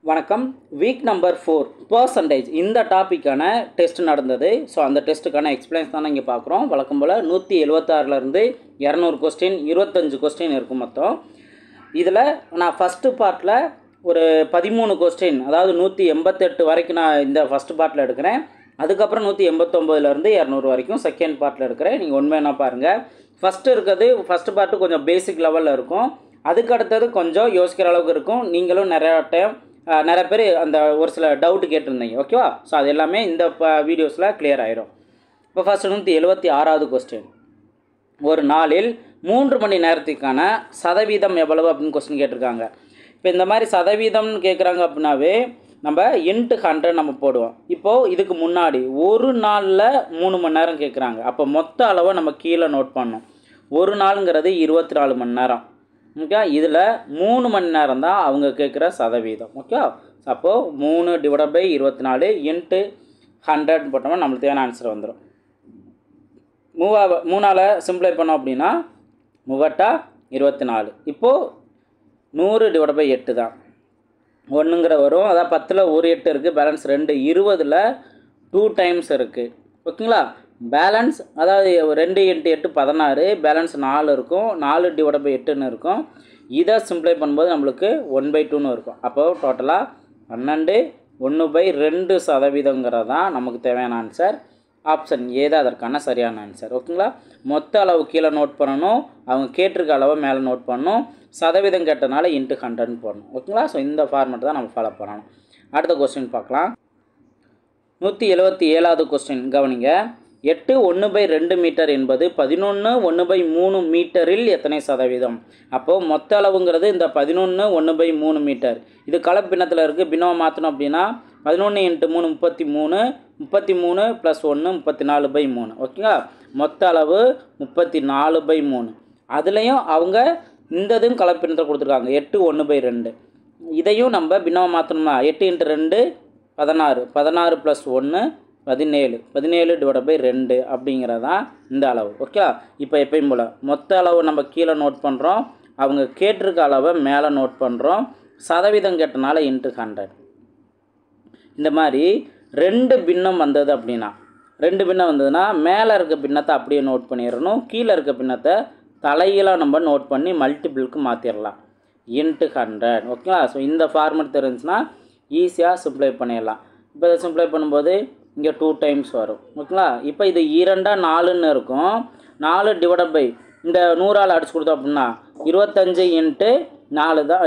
வணக்கம். Week number 4 percentage இந்த டாப்பிக்கான test நடந்தது. ஸோ அந்த டெஸ்ட்டுக்கான எக்ஸ்பிளைன்ஸ் தான் இங்கே பார்க்குறோம். வழக்கம் போல் 176லேருந்து 200 கொஸ்டின் 25 கொஸ்டின் இருக்கும் மொத்தம். இதில் நான் ஃபஸ்ட்டு பார்ட்டில் ஒரு 13 கொஸ்டின், அதாவது 188 வரைக்கும் நான் இந்த ஃபஸ்ட்டு பார்ட்டில் எடுக்கிறேன். அதுக்கப்புறம் 189லேருந்து 200 வரைக்கும் செகண்ட் பார்ட்டில் எடுக்கிறேன். நீங்கள் உண்மையான பாருங்கள். ஃபஸ்ட்டு பார்ட்டு கொஞ்சம் பேசிக் லெவலில் இருக்கும். அதுக்கு அடுத்தது கொஞ்சம் யோசிக்கிற அளவுக்கு இருக்கும். நீங்களும் நிறைய பேர் அந்த ஒரு சில டவுட்டு கேட்டிருந்தீங்க, ஓகேவா? ஸோ அது எல்லாமே இந்த வீடியோஸில் கிளியர் ஆயிரும். இப்போ ஃபஸ்ட்டு 176வது கொஸ்டின். ஒரு நாளில் 3 மணி நேரத்துக்கான சதவீதம் எவ்வளவு அப்படின்னு கொஸ்டின் கேட்டிருக்காங்க. இப்போ இந்த மாதிரி சதவீதம்னு கேட்குறாங்க அப்படின்னாவே நம்ம இன்ட்டு 100 நம்ம போடுவோம். இப்போது இதுக்கு முன்னாடி ஒரு நாளில் 3 மணி நேரம் கேட்குறாங்க. அப்போ மொத்த அளவை நம்ம கீழே நோட் பண்ணோம். ஒரு நாளுங்கிறது 24 மணி நேரம். ஓகே, இதில் 3 மணி நேரம் தான் அவங்க கேட்குற சதவீதம். ஓகே, அப்போது 3/24 இன்ட்டு 100 போட்டோம்னா நம்மளுக்கு தேவையான ஆன்சர் வந்துடும். 3ஆல் சிம்பிளை பண்ணோம் அப்படின்னா 3/24. இப்போது 100/8 தான் 1ங்கிற வரும். அதாவது 10ல் ஒரு 8 இருக்குது, பேலன்ஸ் 2. 20ல் 2 டைம்ஸ் இருக்குது. ஓகேங்களா? பேலன்ஸ் அதாவது 2 × 8 16, பேலன்ஸ் 4 இருக்கும். 4/8ன்னு இருக்கும். இதை சிம்பிளை பண்ணும்போது நம்மளுக்கு 1/2ன்னு இருக்கும். அப்போது டோட்டலாக 12 1/2% தான் நமக்கு தேவையான ஆன்சர். ஆப்ஷன் ஏ தான் அதற்கான சரியான ஆன்சர். ஓகேங்களா? மொத்த அளவு கீழே நோட் பண்ணணும், அவங்க கேட்டிருக்க அளவை மேலே நோட் பண்ணணும், சதவீதம் கேட்டனால இன்ட்டு 100 போடணும். ஓகேங்களா? ஸோ இந்த ஃபார்மெட் தான் நம்ம ஃபாலோ பண்ணணும். அடுத்த கொஸ்டின் பார்க்கலாம். 177வது கொஸ்டின் கவனிங்க. 8 1/2 மீட்டர் என்பது 11 1/3 மீட்டரில் எத்தனை சதவீதம்? அப்போது மொத்த அளவுங்கிறது இந்த 11 1/3 மீட்டர். இது கலப்பினத்தில் இருக்குது. பின்னமாக மாற்றணும் அப்படின்னா 11 × 3 33, 33 + 1 34/3. ஓகேங்களா? மொத்த அளவு 34/3. அதுலேயும் அவங்க இந்த இதுவும் கலப்பினத்தில் கொடுத்துருக்காங்க 8 1/2. இதையும் நம்ம பின்னமாக மாற்றணும்னா 8 × 2 16, 16 + 1 17, 17/2 அப்படிங்கிறதான் இந்த அளவு. ஓகே, இப்போ எப்பயும் போல் மொத்த அளவு நம்ம கீழே நோட் பண்ணுறோம், அவங்க கேட்டிருக்க அளவை மேலே நோட் பண்ணுறோம், சதவீதம் கேட்டனால இன்ட்டு 100. இந்த மாதிரி 2 பின்னம் வந்தது அப்படின்னா, 2 பின்னம் வந்ததுன்னா மேலே இருக்க பின்னத்தை அப்படியே நோட் பண்ணிடணும், கீழே இருக்க பின்னத்தை தலையிலாம் நம்ம நோட் பண்ணி மல்டிபிளுக்கு மாற்றிடலாம், இன்ட்டு 100. ஓகேங்களா? ஸோ இந்த ஃபார்மெட் தெரிஞ்சுன்னா ஈஸியாக சிம்ப்ளை பண்ணிடலாம். இப்போ இதை சிம்ப்ளை பண்ணும்போது இங்கே 2 டைம்ஸ் வரும். ஓகேங்களா? இப்போ இது 2 4ன்னு இருக்கும். 4 இந்த 100ஆல் அடிச்சு கொடுத்தோம் அப்படின்னா 25 × 4 தான்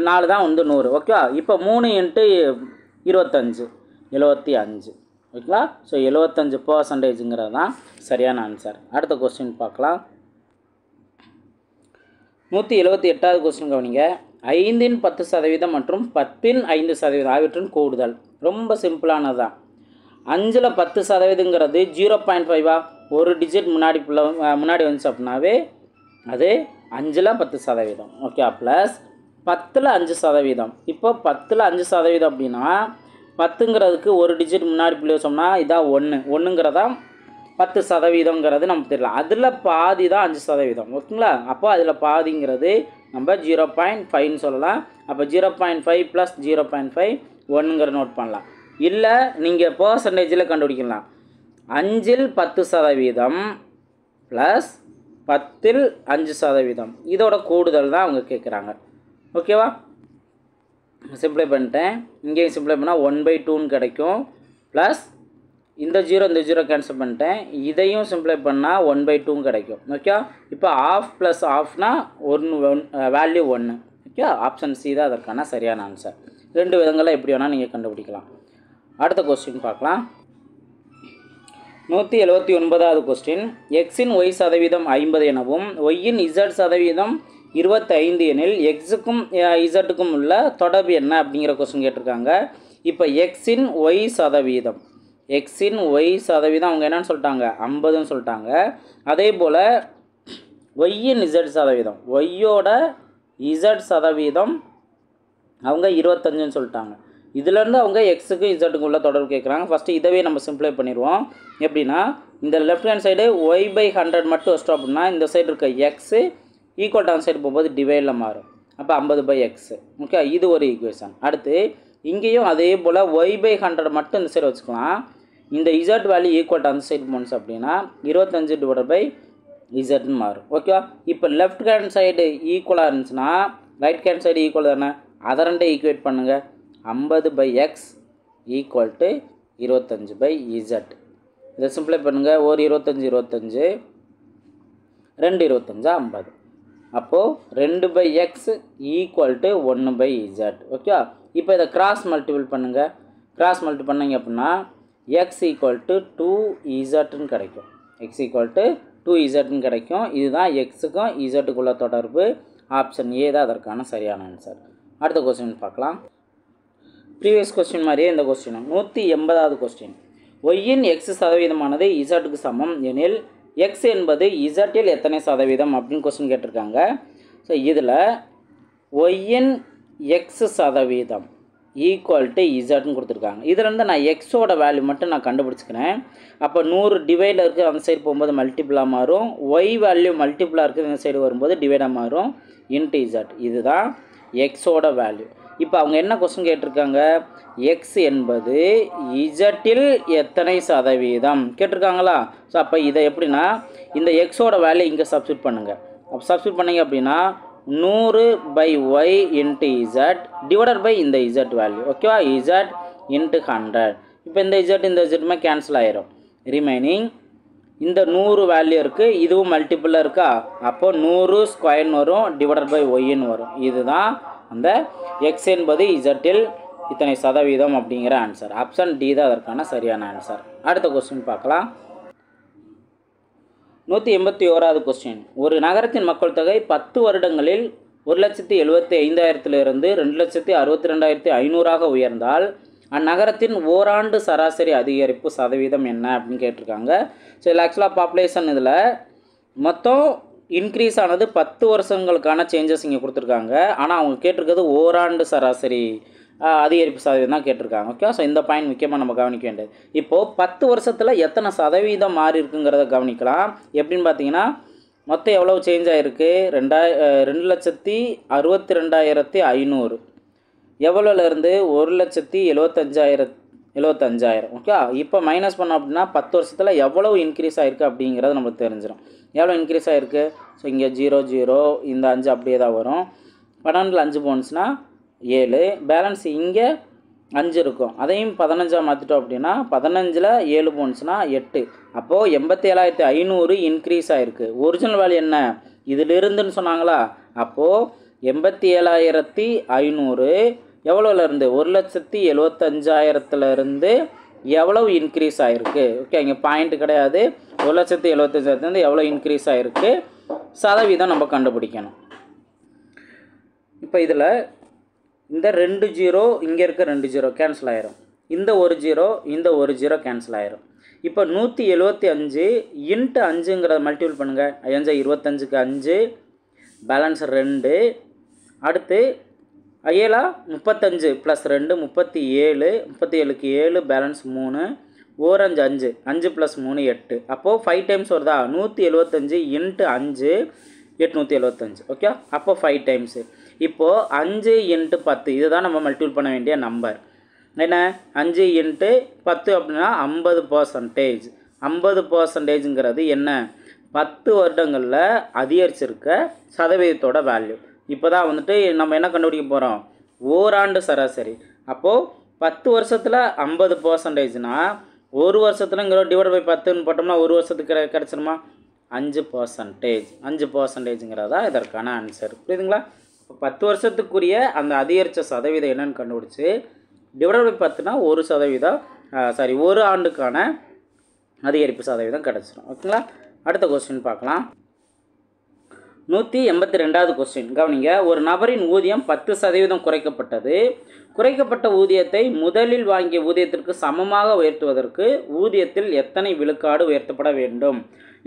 4 தான் 100. ஓகேவா? இப்போ 3 × 25 75. ஓகேங்களா? ஸோ 75% தான் சரியான ஆன்சர். அடுத்த கொஸ்டின் பார்க்கலாம். 178வது கொஸ்டின் கவனிங்க. 5 ன் 10% மற்றும் 10 ன் 5% ஆகியவற்றின் கூடுதல். ரொம்ப சிம்பிளானது தான். 5ல் 10%ங்கிறது 0.5 ஒரு டிஜிட் முன்னாடி வந்துச்சு அப்படின்னாவே அது 5ல் 10%. Okay, plus 10ல் 5%. இப்போ 10ல் 5% அப்படின்னா 10ங்கிறதுக்கு ஒரு டிஜிட் முன்னாடி பிள்ளை வச்சோம்னா இதான் 1ங்கிறதா 10%ங்கிறது நமக்கு தெரியல. அதில் பாதி தான் 5%. ஓகேங்களா? அப்போ அதில் பாதிங்கிறது நம்ம 0.5ன்னு சொல்லலாம். அப்போ 0.5 + 0.5 1ங்கிற நோட் பண்ணலாம். இல்லை நீங்கள் பர்சன்டேஜில் கண்டுபிடிக்கலாம். 5ல் 10% ப்ளஸ் 10ல் 5%. இதோட கூடுதல் தான் அவங்க கேட்குறாங்க. ஓகேவா? சிம்ப்ளை பண்ணிட்டேன். இங்கேயும் சிம்ப்ளை பண்ணால் 1/2ன்னு கிடைக்கும். ப்ளஸ் இந்த 0 கேன்சல் பண்ணிட்டேன். இதையும் சிம்ப்ளை பண்ணால் 1/2 கிடைக்கும். ஓகே, இப்போ ½ + ½ வேல்யூ 1. ஓகே, ஆப்ஷன் சி தான் அதற்கான சரியான ஆன்சர். 2 விதங்களில் எப்படி வேணால் நீங்கள் கண்டுபிடிக்கலாம். அடுத்த கொஸ்டின் பார்க்கலாம். 179வது கொஸ்டின். எக்ஸின் ஒய் சதவீதம் 50 எனவும் ஒய்யின் இசட் சதவீதம் 25 எனில் எக்ஸுக்கும் இசட்டுக்கும் உள்ள தொடர்பு என்ன அப்படிங்கிற கொஸ்டின் கேட்டிருக்காங்க. இப்போ எக்ஸின் ஒய் சதவீதம் அவங்க என்னன்னு சொல்லிட்டாங்க, 50ன்னு சொல்லிட்டாங்க. அதே போல் ஒய்யின் இசட் சதவீதம், ஒய்யோட இசட் சதவீதம் அவங்க 25ன்னு சொல்லிட்டாங்க. இதுலேருந்து அவங்க எக்ஸுக்கு இசட்டுக்கு உள்ள தொடர்பு கேட்குறாங்க. ஃபஸ்ட்டு இதவே நம்ம சிம்ப்ளை பண்ணிடுவோம். எப்படின்னா இந்த லெஃப்ட் ஹேண்ட் சைடு ஒய்/100 மட்டும் வச்சிட்டோம் அப்படின்னா இந்த சைடு இருக்க எக்ஸு ஈக்குவல் டு அந்த சைடு போகும்போது டிவைடில் மாறும். அப்போ 50/x. ஓகே, இது ஒரு ஈக்குவேஷன். அடுத்து இங்கேயும் அதே போல் y/100 மட்டும் இந்த சைடு வச்சுக்கலாம். இந்த z வேல்யூ ஈக்குவல் டு அந்த சைடு போணுச்சு அப்படின்னா 25/zன்னு மாறும். ஓகே, இப்போ லெஃப்ட் ஹேண்ட் சைடு ஈக்குவலாக இருந்துச்சுன்னா ரைட் ஹேண்ட் சைடு ஈக்குவல் தானே, அதை ரெண்டே ஈக்குவேட் பண்ணுங்கள். 50/x equal to 25/z. இதை சிம்பிளை பண்ணுங்கள். ஒரு 25 25, 2 25 50. அப்போது 2/x equal to 1/z. Okay, இப்போ இதை கிராஸ் மல்டிபிள் பண்ணுங்கள். கிராஸ் மல்டிபிள் பண்ணிங்க அப்படின்னா x ஈக்குவல் டு 2zன்னு கிடைக்கும். x ஈக்குவல் டு 2zன்னு கிடைக்கும். இதுதான் எக்ஸுக்கும் இசட்டுக்குள்ள தொடர்பு. ஆப்ஷன் ஏ தான் அதற்கான சரியான ஆன்சர். அடுத்த கொஸ்டின் பார்க்கலாம். ப்ரீவியஸ் கொஸ்டின் மாதிரியே இந்த கொஸ்டினும் 180வது கொஸ்டின். ஒய்யின் எக்ஸ் சதவீதமானது இசட்டுக்கு சமம் எனில் எக்ஸ் என்பது இசட்டில் எத்தனை சதவீதம் அப்படின்னு கொஸ்டின் கேட்டிருக்காங்க. ஸோ இதில் ஒய்யின் எக்ஸ் சதவீதம் ஈக்குவல் டு இசட்னு கொடுத்துருக்காங்க. இதிலேருந்து நான் எக்ஸோட வேல்யூ மட்டும் நான் கண்டுபிடிச்சிக்கிறேன். அப்போ 100 டிவைடில் இருக்குது அந்த சைடு போகும்போது மல்டிபிளாக மாறும். ஒய் வேல்யூ மல்டிபிளாக இருக்குது இந்த சைடு வரும்போது டிவைடாக மாறும். இன்ட்டு இசட், இதுதான் எக்ஸோட வேல்யூ. இப்போ அவங்க என்ன கொஸ்டின் கேட்டிருக்காங்க, எக்ஸ் என்பது இசட்டில் எத்தனை சதவீதம் கேட்டிருக்காங்களா. ஸோ அப்போ இதை எப்படின்னா இந்த எக்ஸோட வேல்யூ இங்கே சப்ஸ்டியூட் பண்ணுங்கள். அப்போ சப்ஸ்டியூட் பண்ணிங்க அப்படின்னா 100/y into z divided by இந்த இசட் வேல்யூ. ஓகேவா, இசட் இன்ட்டு 100. இப்போ இந்த இசட்டுமே கேன்சல் ஆயிரும். ரிமைனிங் இந்த 100 வேல்யூ இருக்குது, இதுவும் மல்டிப்புளில் இருக்கா. அப்போது 100 ஸ்கொயர்னு வரும் டிவைடட் பை ஒய்ன்னு வரும். இதுதான் அந்த எக்ஸ் என்பது இசட்டில் இத்தனை சதவீதம் அப்படிங்கிற ஆன்சர். ஆப்ஷன் டி தான் அதற்கான சரியான ஆன்சர். அடுத்த கொஸ்டின் பார்க்கலாம். 181வது கொஸ்டின். ஒரு நகரத்தின் மக்கள் தொகை 10 வருடங்களில் 1,75,000 2,62,500 உயர்ந்தால் அந்நகரத்தின் ஓராண்டு சராசரி அதிகரிப்பு சதவீதம் என்ன அப்படின்னு கேட்டிருக்காங்க. ஸோ இதில் ஆக்சுவலாக பாப்புலேஷன் இதில் மொத்தம் இன்க்ரீஸ் ஆனது 10 வருஷங்களுக்கான சேஞ்சஸ் இங்கே கொடுத்துருக்காங்க. ஆனால் அவங்க கேட்டிருக்கிறது ஓராண்டு சராசரி அதிகரிப்பு சதவீதம் தான் கேட்டிருக்காங்க. ஓகே, ஸோ இந்த பாயிண்ட் முக்கியமாக நம்ம கவனிக்க வேண்டியது. இப்போது 10 வருஷத்தில் எத்தனை சதவீதம் மாறி இருக்குங்கிறத கவனிக்கலாம். எப்படின்னு பார்த்தீங்கன்னா மொத்தம் எவ்வளோ சேஞ்ச் ஆகிருக்கு, 2,62,500 எவ்வளோலேருந்து 1,75,000. ஓகே, இப்போ மைனஸ் பண்ணோம் அப்படின்னா 10 வருஷத்தில் எவ்வளோ இன்க்ரீஸ் ஆகிருக்கு அப்படிங்கிறது நம்மளுக்கு தெரிஞ்சிடும். எவ்வளோ இன்க்ரீஸ் ஆகிருக்கு, ஸோ இங்கே 0 0 இந்த 5 அப்படியே தான் வரும். 12ல் 5 போனுச்சுன்னா 7, பேலன்ஸ் இங்கே 5 இருக்கும். அதையும் 15ஆக மாற்றிட்டோம் அப்படின்னா 15ல் 7 போனுச்சுன்னா 8. அப்போது 87,500 இன்க்ரீஸ் ஆகிருக்கு. ஒரிஜினல் வேல்யூ என்ன இதிலிருந்துன்னு சொன்னாங்களா. அப்போது 87,500 எவ்வளோலேருந்து 1,75,000 எவ்வளவு இன்க்ரீஸ் ஆகிருக்கு. ஓகே, இங்கே பாயிண்ட் கிடையாது. 1,75,000 எவ்வளோ இன்க்ரீஸ் ஆகிருக்கு சதவீதம் நம்ம கண்டுபிடிக்கணும். இப்போ இதில் இந்த 2 0 இங்கே இருக்க 2 0 கேன்சல் ஆயிரும். இந்த 1 0 இந்த 1 0 கேன்சல் ஆயிரும். இப்போ 175 இன்ட்டு 5ங்கிறத மல்டிபிள் பண்ணுங்கள். 5 25க்கு 5 பேலன்ஸ் 2. அடுத்து 7 35 ப்ளஸ் 2 37, 37க்கு 7 பேலன்ஸ் 3, 1 5 5, 5 ப்ளஸ் 3 8. அப்போது 5 டைம்ஸ் வருதா, 175 இன்ட்டு 5 875. ஓகே, அப்போது 5 டைம்ஸு. இப்போது 5 இன்ட்டு 10 இதை தான் நம்ம மல்டிபிள் பண்ண வேண்டிய நம்பர். என்ன 5 இன்ட்டு 10 அப்படின்னா 50%. 50%ங்கிறது என்ன 10 வருடங்களில் அதிகரிச்சிருக்க சதவீதத்தோட வேல்யூ. இப்போ தான் வந்துட்டு நம்ம என்ன கண்டுபிடிக்க போகிறோம், ஓராண்டு சராசரி. அப்போது 10 வருஷத்தில் 50%னா ஒரு வருஷத்துலங்கிற டிவைட் பை 10ன்னு போட்டோம்னா ஒரு வருஷத்துக்கு கிடச்சிருமா 5%. 5%ங்கிறதா இதற்கான ஆன்சர். புரியுதுங்களா. இப்போ 10 வருஷத்துக்குரிய அந்த அதிகரித்த சதவீதம் என்னென்னு கண்டுபிடிச்சி டிவைட் பை 10னா 1%, ஒரு ஆண்டுக்கான அதிகரிப்பு சதவீதம் கிடச்சிடும். ஓகேங்களா. அடுத்த கொஸ்டின் பார்க்கலாம். 182வது கொஸ்டின் கவனிங்க. ஒரு நபரின் ஊதியம் 10% குறைக்கப்பட்டது. குறைக்கப்பட்ட ஊதியத்தை முதலில் வாங்கிய ஊதியத்திற்கு சமமாக உயர்த்துவதற்கு ஊதியத்தில் எத்தனை விழுக்காடு உயர்த்தப்பட வேண்டும்.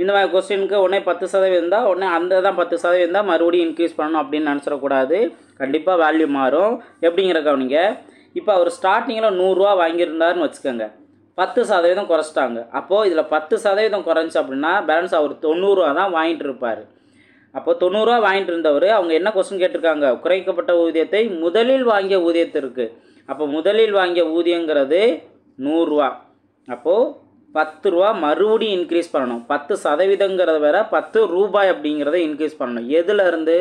இந்த மாதிரி கொஸ்டினுக்கு உடனே 10% தான், உடனே அந்த தான் 10% தான் மறுபடியும் இன்க்ரீஸ் பண்ணணும் அப்படின்னு நினச்சிடக்கூடாது. கண்டிப்பாக வேல்யூ மாறும். எப்படிங்கிற கவனிங்க. இப்போ அவர் ஸ்டார்டிங்கில் 100 ரூபா வாங்கியிருந்தாருன்னு வச்சுக்கோங்க, 10% குறைச்சிட்டாங்க. அப்போது இதில் 10% குறைஞ்சி அப்படின்னா பேலன்ஸ் அவர் 90 ரூபா தான் வாங்கிட்டு இருப்பார். அப்போ 90 ரூபா வாங்கிட்டு இருந்தவர் அவங்க என்ன கொஸ்டின் கேட்டிருக்காங்க, குறைக்கப்பட்ட ஊதியத்தை முதலில் வாங்கிய ஊதியத்திற்கு. அப்போ முதலில் வாங்கிய ஊதியங்கிறது 100 ரூபா. அப்போது 10 ரூபா மறுபடியும் இன்க்ரீஸ் பண்ணணும். 10% வேற 10 ரூபாய் அப்படிங்கிறத இன்க்ரீஸ் பண்ணணும். எதுலேருந்து?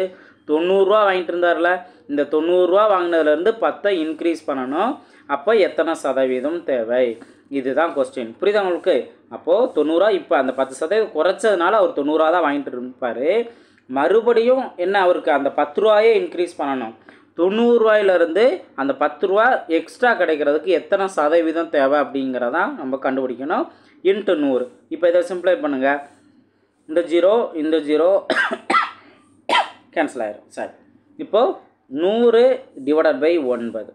90 ரூபா வாங்கிட்டு இருந்தார்ல, இந்த 90 ரூபா வாங்கினதுலேருந்து 10 இன்க்ரீஸ் பண்ணணும். அப்போ எத்தனை சதவீதம் தேவை? இதுதான் கொஸ்டின். புரியுதா உங்களுக்கு? அப்போது 90 ரூபா இப்போ அந்த 10% குறைச்சதுனால அவர் 90 ரூபா தான் வாங்கிட்டு இருப்பார். மறுபடியும் என்ன, அவருக்கு அந்த 10 ரூபாயே இன்க்ரீஸ் பண்ணணும். 90 ரூபாயிலிருந்து அந்த 10 ரூபா எக்ஸ்ட்ரா கிடைக்கிறதுக்கு எத்தனை சதவீதம் தேவை அப்படிங்கிறதான் நம்ம கண்டுபிடிக்கணும். இன்ட்டு 100. இப்போ இதை சிம்பிளை பண்ணுங்கள். இந்த 0 இந்த 0 கேன்சல் ஆயிரும். சரி, இப்போது 100 டிவைடட் பை 9.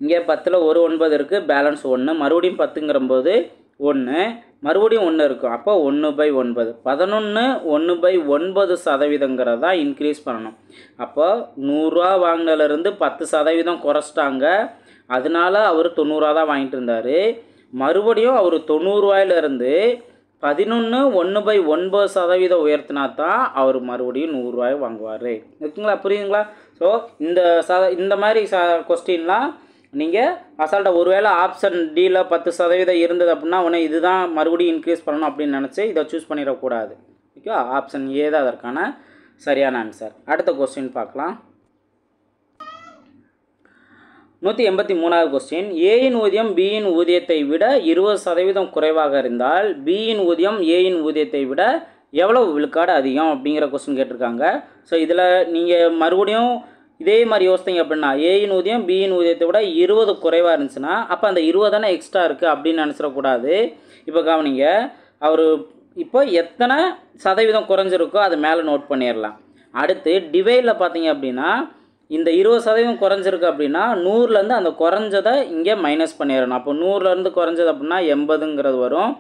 இங்கே 10ல் ஒரு 9 இருக்குது, பேலன்ஸ் 1. மறுபடியும் 10ங்கிறம்போது 1, மறுபடியும் 1 இருக்கும். அப்போ 1/9. 11 1/9% தான் இன்க்ரீஸ் பண்ணணும். அப்போ 100 ரூபா வாங்கினதுலேருந்து 10% குறைச்சிட்டாங்க. அதனால அவர் 90 ரூபா தான் வாங்கிட்டு இருந்தார். மறுபடியும் அவர் 90 ரூபாயிலேருந்து 11 1/9% உயர்த்தினா தான் அவர் மறுபடியும் 100 ரூபாய் வாங்குவார். இருக்குங்களா? புரியுதுங்களா? ஸோ இந்த மாதிரி கொஸ்டின்லாம் நீங்கள் அசால்ட்டாக ஒருவேளை ஆப்ஷன் டியில் 10% இருந்தது அப்படின்னா உடனே இதுதான் மறுபடியும் இன்க்ரீஸ் பண்ணணும் அப்படின்னு நினச்சி இதை சூஸ் பண்ணிடக்கூடாது. ஓகே, ஆப்ஷன் ஏ தான் அதற்கான சரியான ஆன்சர். அடுத்த கொஸ்டின் பார்க்கலாம். 183வது கொஸ்டின். ஏயின் ஊதியம் பியின் ஊதியத்தை விட 20% குறைவாக இருந்தால் பியின் ஊதியம் ஏயின் ஊதியத்தை விட எவ்வளவு விழுக்காடு அதிகம் அப்படிங்கிற கொஸ்டின் கேட்டிருக்காங்க. ஸோ இதில் நீங்கள் மறுபடியும் இதே மாதிரி யோசித்தீங்க அப்படின்னா, ஏயின் ஊதியம் பியின் ஊதியத்தை விட 20 குறைவாக இருந்துச்சுன்னா அப்போ அந்த 20 தானே எக்ஸ்ட்ரா இருக்குது அப்படின்னு நினச்சிடக்கூடாது. இப்போ கவனிங்க, அவர் இப்போ எத்தனை சதவீதம் குறைஞ்சிருக்கோ அது மேலே நோட் பண்ணிடலாம். அடுத்து டிவைடில் பார்த்தீங்க அப்படின்னா இந்த 20% குறைஞ்சிருக்கு அப்படின்னா 100லேருந்து அந்த குறைஞ்சதை இங்கே மைனஸ் பண்ணிடணும். அப்போ 100லேருந்து குறைஞ்சது அப்படின்னா 80ங்கிறது வரும்.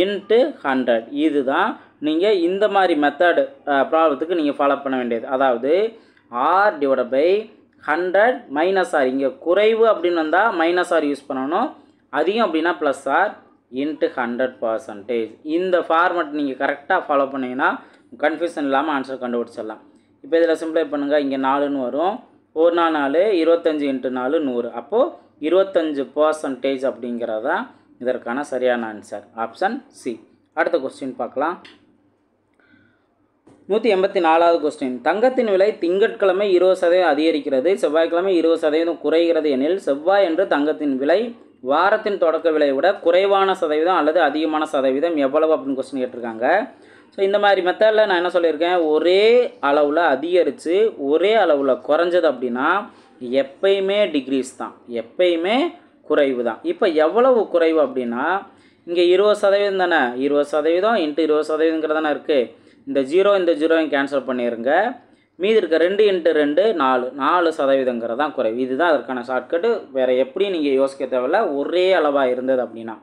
இன்ட்டு 100. இதுதான் நீங்கள் இந்த மாதிரி மெத்தட் ப்ராப்ளத்துக்கு நீங்கள் ஃபாலோ பண்ண வேண்டியது. அதாவது R divide by 100 minus r. இங்கே குறைவு அப்படின்னு வந்தால் மைனஸ் ஆர் யூஸ் பண்ணணும், அதிகம் அப்படின்னா ப்ளஸ் ஆர் இன்ட்டு 100%. இந்த ஃபார்மெட் நீங்கள் கரெக்டாக ஃபாலோ பண்ணிங்கன்னா கன்ஃபியூஷன் இல்லாமல் ஆன்சர் கண்டுபிடிச்சிடலாம். இப்போ இதில் சிம்பிளை பண்ணுங்கள். இங்கே 4ன்னு வரும். 1 4 25 இன்ட்டு 4 100. அப்போது 25% அப்படிங்கிறதான் இதற்கான சரியான ஆன்சர். Option C. அடுத்த கொஸ்டின் பார்க்கலாம். 184வது கொஸ்டின். தங்கத்தின் விலை திங்கட்கிழமை 20% அதிகரிக்கிறது, செவ்வாய்க்கிழமை 20% குறைகிறது எனில் செவ்வாய் என்று தங்கத்தின் விலை வாரத்தின் தொடக்க விலையை விட குறைவான சதவீதம் அல்லது அதிகமான சதவீதம் எவ்வளவு அப்படின்னு கொஸ்டின் கேட்டிருக்காங்க. ஸோ இந்த மாதிரி மெத்தடில் நான் என்ன சொல்லியிருக்கேன், ஒரே அளவில் அதிகரித்து ஒரே அளவில் குறைஞ்சது அப்படின்னா எப்பயுமே டிக்ரீஸ் தான், எப்பயுமே குறைவு தான். இப்போ எவ்வளவு குறைவு அப்படின்னா இங்கே 20% தானே, 20% இன்ட்டு 20%ங்கிறது தானே இருக்குது. இந்த 0 இந்த 0 கேன்சல் பண்ணிடுங்க. மீதி இருக்க 2 இன்ட்டு 2 4% தான் குறைவு. இதுதான் அதற்கான ஷார்ட்கட்டு. வேறு எப்படி நீங்கள் யோசிக்க தேவையில்ல, ஒரே அளவாக இருந்தது அப்படின்னா.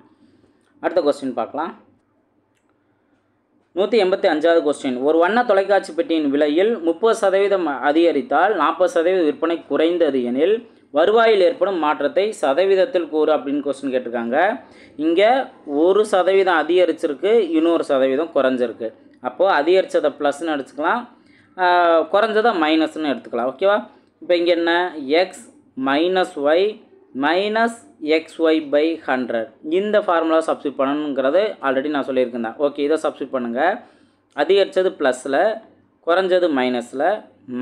அடுத்த கொஸ்டின் பார்க்கலாம். 185வது கொஸ்டின். ஒரு வண்ண தொலைக்காட்சி பெட்டியின் விலையில் 30% அதிகரித்தால் 40% விற்பனை குறைந்தது எனில் வருவாயில் ஏற்படும் மாற்றத்தை சதவீதத்தில் கூறு அப்படின்னு கொஸ்டின் கேட்டிருக்காங்க. இங்கே 1% அதிகரிச்சிருக்கு, இன்னொரு சதவீதம் குறைஞ்சிருக்கு. அப்போது அதிகரித்ததை ப்ளஸ்ன்னு எடுத்துக்கலாம், குறைஞ்சதை மைனஸ்ன்னு எடுத்துக்கலாம். ஓகேவா? இப்போ இங்கே என்ன, x minus y minus XY by 100 இந்த ஃபார்முலா சப்ஸ்டியூட் பண்ணணுங்கிறது ஆல்ரெடி நான் சொல்லியிருக்கேன் தான். ஓகே, இதை சப்ஸ்டியூட் பண்ணுங்கள். அதிகரித்தது ப்ளஸில், குறைஞ்சது மைனஸில்,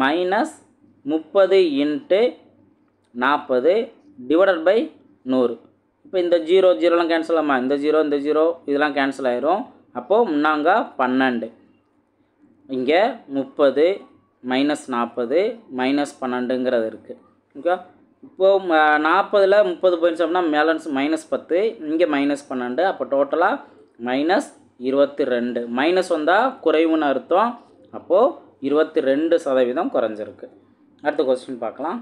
மைனஸ் 30 இன்ட்டு 40 டிவைடட் பை 100. இப்போ இந்த 0 கேன்சல் ஆமா, இந்த 0 இதெல்லாம் கேன்சல் ஆயிரும். அப்போது முன்னாங்க 12, இங்கே 30 மைனஸ் 40 மைனஸ் 12ங்கிறது இருக்குது. ஓகே, இப்போது 40ல் 30 போயிடுச்சு அப்படின்னா பேலன்ஸ் மைனஸ் 10, இங்கே மைனஸ் 12. அப்போ டோட்டலாக மைனஸ் 22. மைனஸ் வந்தால் குறைவுன்னு அர்த்தம். அப்போது 22% குறைஞ்சிருக்கு. அடுத்த கொஸ்டின் பார்க்கலாம்.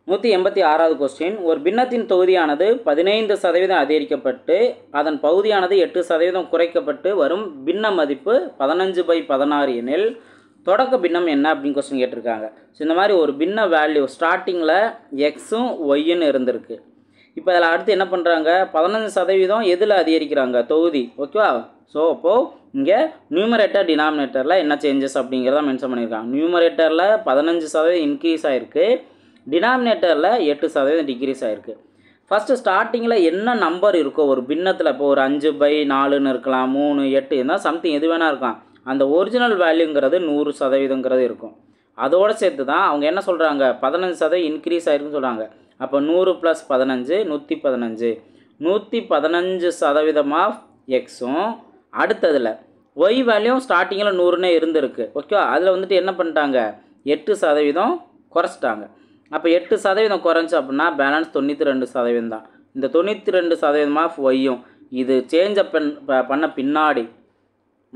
186வது கொஸ்டின். ஒரு பின்னத்தின் தொகுதியானது 15% அதிகரிக்கப்பட்டு அதன் பகுதியானது 8% குறைக்கப்பட்டு வரும் பின்ன மதிப்பு 15/16 எனில் தொடக்க பின்னம் என்ன அப்படின்னு கொஸ்டின் கேட்டிருக்காங்க. ஸோ இந்த மாதிரி ஒரு பின்ன வேல்யூ ஸ்டார்டிங்கில் எக்ஸும் ஒய்ன்னு இருந்திருக்கு. இப்போ அதில் அடுத்து என்ன பண்ணுறாங்க, 15% எதில் அதிகரிக்கிறாங்க, தொகுதி. ஓகேவா? ஸோ அப்போது இங்கே நியூமரேட்டர் டினாமினேட்டரில் என்ன சேஞ்சஸ் அப்படிங்கிறத மென்ஷன் பண்ணியிருக்காங்க. நியூமரேட்டரில் 15% இன்க்ரீஸ் ஆகிருக்கு, டினாமினேட்டரில் 8% டிக்ரீஸ் ஆகிருக்கு. ஃபஸ்ட்டு ஸ்டார்டிங்கில் என்ன நம்பர் இருக்கோ ஒரு பின்னத்தில், இப்போ ஒரு 5/4 இருக்கலாம், 3, 8 இருந்தால் சம்திங் எது வேணால் இருக்கலாம், அந்த ஒரிஜினல் வேல்யூங்கிறது 100% இருக்கும். அதோடு சேர்த்து தான் அவங்க என்ன சொல்கிறாங்க, 15% இன்க்ரீஸ் ஆகிருக்குன்னு சொல்கிறாங்க. அப்போ 100 + 15 115. 115% ஆஃப் எக்ஸும் அடுத்ததில் ஒய் வேல்யூ ஸ்டார்டிங்கில் 100னே இருந்திருக்கு. ஓகேவா? அதில் வந்துட்டு என்ன பண்ணிட்டாங்க, 8% குறைச்சிட்டாங்க. அப்போ 8% குறைஞ்சி அப்படின்னா பேலன்ஸ் 92% தான். இந்த 92% ஆஃப் ஒய்யும் இது சேஞ்ச் பண்ண பின்னாடி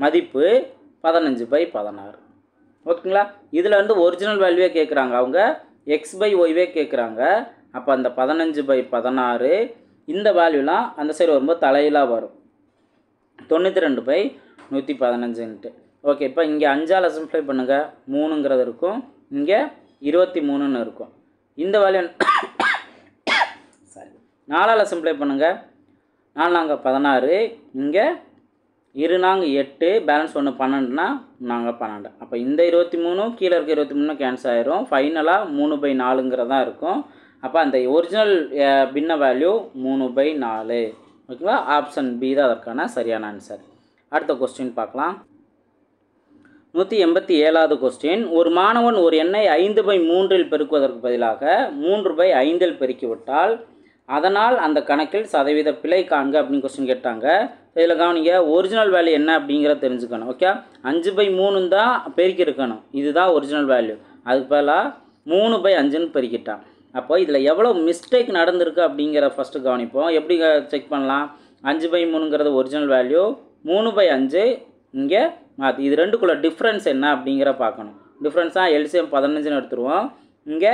மதிப்பு 15/16. ஓகேங்களா? இதில் வந்து ஒரிஜினல் வேல்யூவே கேட்குறாங்க, அவங்க x/ஒய்வே கேட்குறாங்க. அப்போ அந்த 15/16 இந்த வேல்யூலாம் அந்த சைடு வரும்போது தலையிலாக வரும், 92/115. ஓகே, இப்போ இங்கே 5ஆல் சிம்ப்ளை பண்ணுங்கள், 3ங்கிறது இருக்கும், இங்கே 23ன்னு இருக்கும். இந்த வேல்யூ சாரி 4ஆல் சிம்ப்ளை பண்ணுங்கள், 4 16, இங்கே 2 8, பேலன்ஸ் 1 12னா 12. அப்போ இந்த 23 கீழே இருக்க 23 கேன்சல் ஆயிரும், ஃபைனலாக 3/4ங்கிறதா இருக்கும். அப்போ அந்த ஒரிஜினல் பின்ன வேல்யூ 3/4. ஓகேவா? ஆப்ஷன் பி தான் அதற்கான சரியான ஆன்சர். அடுத்த கொஸ்டின் பார்க்கலாம். 187வது கொஸ்டின். ஒரு மாணவன் ஒரு எண்ணை 5/3 பெருக்குவதற்கு பதிலாக 3/5 பெருக்கிவிட்டால் அதனால் அந்த கணக்கில் சதவீத பிழை காண்க அப்படின்னு கொஸ்டின் கேட்டாங்க. இதில் கவனிங்க, ஒரிஜினல் வேல்யூ என்ன அப்படிங்கிறத தெரிஞ்சுக்கணும். ஓகே, 5/3 தான் பெருக்கி இருக்கணும், இதுதான் ஒரிஜினல் வேல்யூ. அதுக்கு பதிலாக 3/5ன்னு பெருக்கிட்டான். அப்போ இதில் எவ்வளோ மிஸ்டேக் நடந்திருக்கு அப்படிங்கிற ஃபஸ்ட்டு கவனிப்போம். எப்படி செக் பண்ணலாம், 5/3ங்கிறது ஒரிஜினல் வேல்யூ, 3/5 இங்கே மாற்றி, இது ரெண்டுக்குள்ள டிஃப்ரென்ஸ் என்ன அப்படிங்கிற பார்க்கணும். டிஃப்ரென்ஸாக எல்சிஎம் 15ன்னு எடுத்துருவோம். இங்கே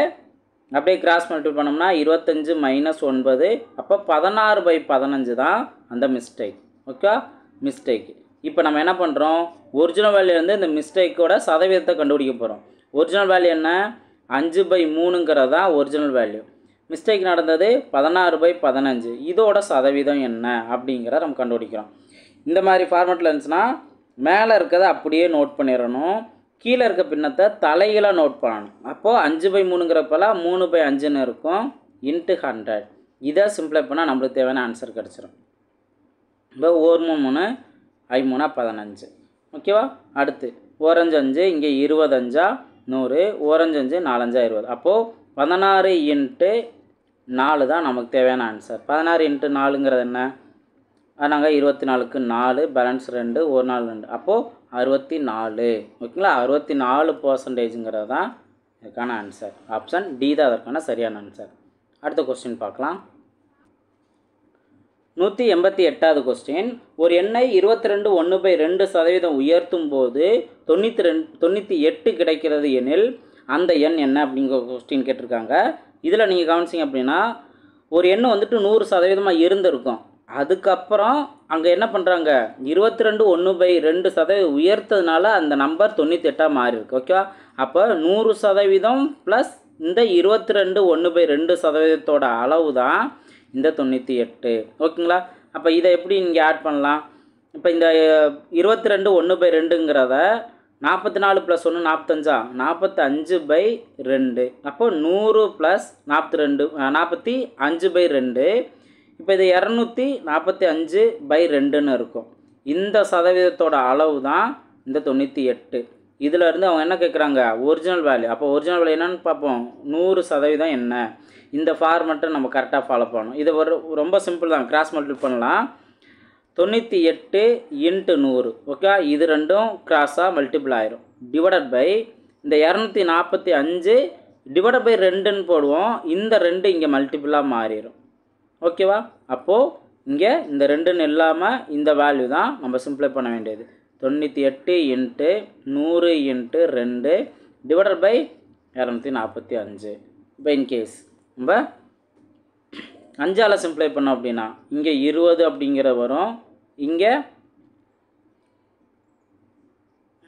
அப்படியே கிராஸ் மல்டிபிள் பண்ணோம்னா 25 - 9, அப்போ 16/15 தான் அந்த மிஸ்டேக். Okay, mistake. இப்போ நம்ம என்ன பண்ணுறோம், ஒரிஜினல் வேல்யூ வந்து இந்த மிஸ்டேக்கோட சதவீதத்தை கண்டுபிடிக்க போகிறோம். ஒரிஜினல் வேல்யூ என்ன, 5/3ங்கிறது தான் ஒரிஜினல் வேல்யூ. மிஸ்டேக் நடந்தது 16/15, இதோட சதவீதம் என்ன அப்படிங்கிறத நம்ம கண்டுபிடிக்கிறோம். இந்த மாதிரி ஃபார்மேட்டில் இருந்துச்சுன்னா மேலே இருக்கிறத அப்படியே நோட் பண்ணிடணும், கீழே இருக்க பின்னத்தை தலைகளாக நோட் பண்ணணும். அப்போது 5/3ங்கிறப்பல 3/5ன்னு இருக்கும், × 100. இதை சிம்பிளை பண்ணால் நம்மளுக்கு தேவையான ஆன்சர் கிடச்சிரும். இப்போ 1 3 5 15. ஓகேவா? அடுத்து ஓரஞ்சு 5, இங்கே 25 100, ஓரஞ்சு 5 4 20. அப்போது 16 × 4 தான் நமக்கு தேவையான ஆன்சர். 16 × 4ங்கிறது என்ன, நாங்கள் 24க்கு 4, பேலன்ஸ் 2, 1 4 2, அப்போது 64. ஓகேங்களா? 64%ங்கிறது தான் இதுக்கான ஆன்சர். ஆப்ஷன் டி தான் அதற்கான சரியான ஆன்சர். அடுத்த கொஸ்டின் பார்க்கலாம். 188வது கொஸ்டின். ஒரு எண்ணை 22 1/2% உயர்த்தும் போது 98 கிடைக்கிறது எனில் அந்த எண் என்ன அப்படிங்கிற கொஸ்டின் கேட்டிருக்காங்க. இதில் நீங்கள் கவனிச்சிங்க அப்படின்னா ஒரு எண் வந்துட்டு 100% இருந்திருக்கும், அதுக்கப்புறம் அங்கே என்ன பண்ணுறாங்க, 22 1/2% உயர்த்ததுனால அந்த நம்பர் 98 மாறி இருக்கு. ஓகேவா? அப்போ 100% ப்ளஸ் இந்த 22 1/2% அளவு தான் இந்த 98. ஓகேங்களா? அப்போ இதை எப்படி நீங்கள் ஆட் பண்ணலாம், இப்போ இந்த 22 1/2ங்கிறத 44 + 1 45, 45/2, அப்போ 100 + 42 45/2. இப்போ இது 245/2ன்னு இருக்கும். இந்த சதவீதத்தோட அளவு தான் இந்த 98. இதில் இருந்து அவங்க என்ன கேட்குறாங்க, ஒரிஜினல் வேல்யூ. அப்போ ஒரிஜினல் வேல்யூ என்னன்னு பார்ப்போம், 100% என்ன. இந்த ஃபார்மெட்டை நம்ம கரெக்டாக ஃபாலோ பண்ணணும். இது ரொம்ப சிம்பிள் தான், கிராஸ் மல்டிபிள் பண்ணலாம். 98 × 100. ஓகே, இது ரெண்டும் கிராஸாக மல்டிபிள் ஆயிரும், டிவைடட் பை இந்த 245 டிவைடட் பை 2ன்னு போடுவோம், இந்த 2 இங்கே மல்டிபிளாக மாறிடும். ஓகேவா? அப்போது இங்கே இந்த 2ன்னு இல்லாமல் இந்த வேல்யூ தான் நம்ம சிம்பிளை பண்ண வேண்டியது. 98 × 100 × 2 டிவைடட் பை 245. இப்போ இன்கேஸ் நம்ம 5ஆல் சிம்பிளை பண்ணோம் அப்படின்னா இங்கே 20 அப்படிங்கிற வரும், இங்கே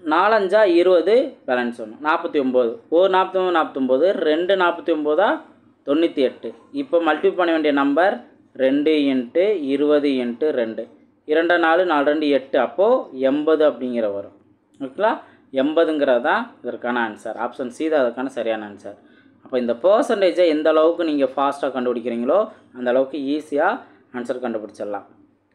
4 5 20, பேலன்ஸ் 1 49. 1 49 49, 2 49, 98. இப்போ மல்டிபிள் பண்ண வேண்டிய நம்பர் 2 × 20 × 2. 2 4 4 2 8. அப்போது 80 அப்படிங்கிற வரும். ஓகேங்களா? 80ங்கிறது தான் இதற்கான ஆன்சர். ஆப்ஷன் சி தான் அதற்கான சரியான ஆன்சர். அப்போ இந்த பர்சன்டேஜை எந்த அளவுக்கு நீங்கள் ஃபாஸ்ட்டாக கண்டுபிடிக்கிறீங்களோ அந்த அளவுக்கு ஈஸியாக ஆன்சர் கண்டுபிடிச்சிடலாம்.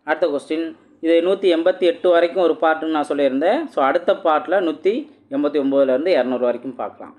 அடுத்த கொஸ்டின், இது 188 வரைக்கும் ஒரு பார்ட்டுன்னு நான் சொல்லியிருந்தேன். ஸோ அடுத்த பார்ட்டில் 189லேருந்து 200 வரைக்கும் பார்க்கலாம்.